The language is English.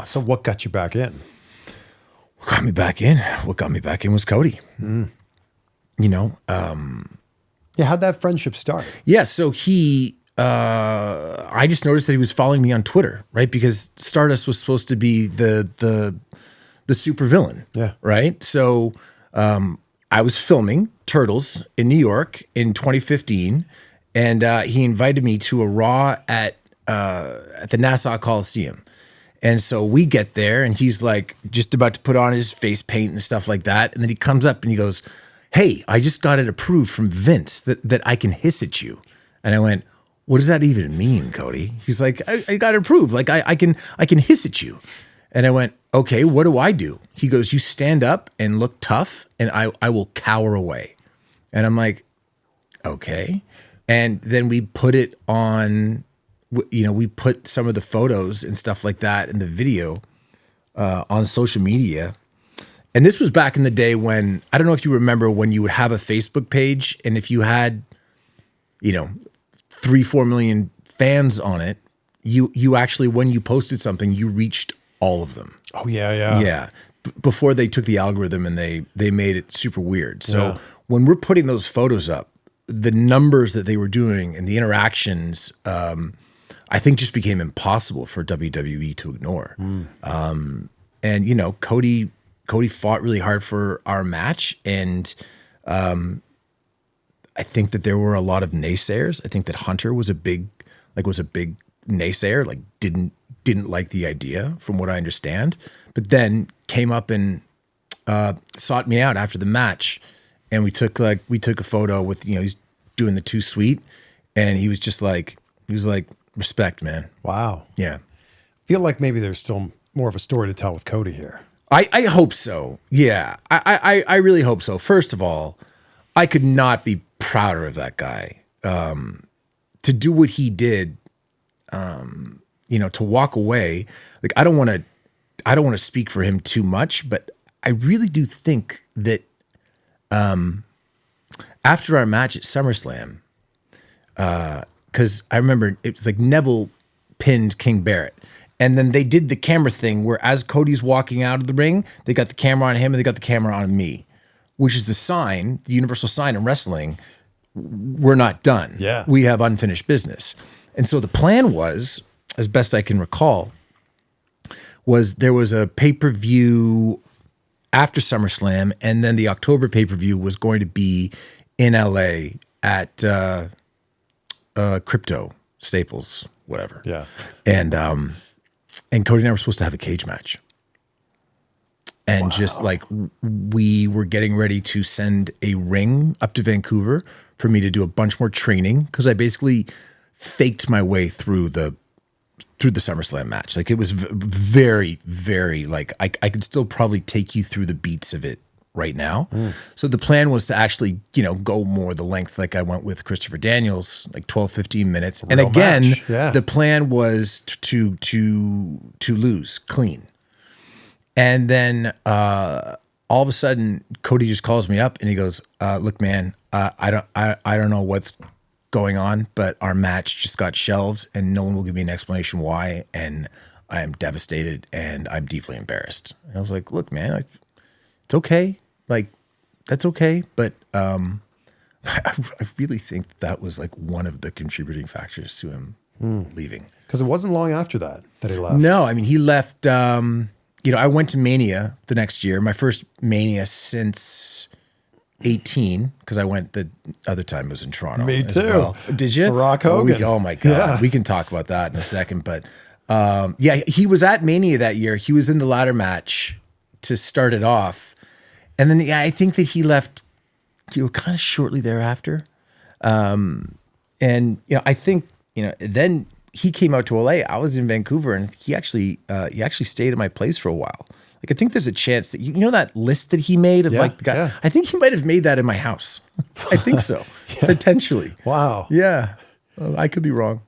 So what got you back in? What got me back in? What got me back in was Cody. You know, Yeah, how'd that friendship start? yeah. So I just noticed that he was following me on Twitter, right? Because Stardust was supposed to be the super villain. Yeah. Right. So, I was filming Turtles in New York in 2015, and he invited me to a Raw at the Nassau Coliseum. And so we get there, and he's like just about to put on his face paint and stuff like that. And then he comes up and he goes, "Hey, I just got it approved from Vince that I can hiss at you." And I went, "What does that even mean, Cody?" He's like, I got it approved. Like I can hiss at you. And I went, "Okay, what do I do?" He goes, "You stand up and look tough, and I will cower away." And I'm like, "Okay." And then we put it on, we put some of the photos and stuff like that in the video on social media. And this was back in the day when, I don't know if you remember, when you would have a Facebook page, and if you had, 3-4 million fans on it, you actually, when you posted something, you reached all of them. Oh, yeah. Yeah. Before they took the algorithm and they made it super weird. So when we're putting those photos up, the numbers that they were doing and the interactions, I think just became impossible for WWE to ignore. And, Cody fought really hard for our match. And I think that there were a lot of naysayers. I think that Hunter was a big naysayer, like didn't like the idea from what I understand, but then came up and sought me out after the match. And we took a photo with, he's doing the too sweet. And he was like, "Respect, man." Wow. Yeah. Feel like maybe there's still more of a story to tell with Cody here. I hope so. Yeah. I really hope so. First of all, I could not be prouder of that guy. To do what he did, to walk away. Like, I don't want to speak for him too much, but I really do think that after our match at SummerSlam, because I remember it was like Neville pinned King Barrett. And then they did the camera thing where as Cody's walking out of the ring, they got the camera on him and they got the camera on me, which is the sign, the universal sign in wrestling. We're not done. Yeah. We have unfinished business. And so the plan was, as best I can recall, was there was a pay-per-view after SummerSlam, and then the October pay-per-view was going to be in LA at Crypto, Staples, whatever. Yeah. And Cody and I were supposed to have a cage match. And just like we were getting ready to send a ring up to Vancouver for me to do a bunch more training, because I basically faked my way through the SummerSlam match. Like, it was very, very, like, I could still probably take you through the beats of it right now. So the plan was to actually, go more the length, like I went with Christopher Daniels, like 12, 15 mints. And again, the plan was to lose clean. And then all of a sudden, Cody just calls me up and he goes, "Look, man, I don't know what's going on, but our match just got shelved and no one will give me an explanation why. And I am devastated and I'm deeply embarrassed." And I was like, "Look, man, it's okay. Like, that's okay." But I really think that was like one of the contributing factors to him leaving. Because it wasn't long after that he left. No, I mean, he left, I went to Mania the next year, my first Mania since 18, because I went the other time it was in Toronto. Me too. Well. Did you? Rock Hogan. Oh my God. Yeah. We can talk about that in a second. But he was at Mania that year. He was in the ladder match to start it off. And then I think that he left kind of shortly thereafter. And I think, then he came out to LA. I was in Vancouver, and he actually stayed at my place for a while. Like, I think there's a chance that that list that he made of the guy. Yeah. I think he might have made that in my house. I think so, potentially. Wow. Yeah, I could be wrong.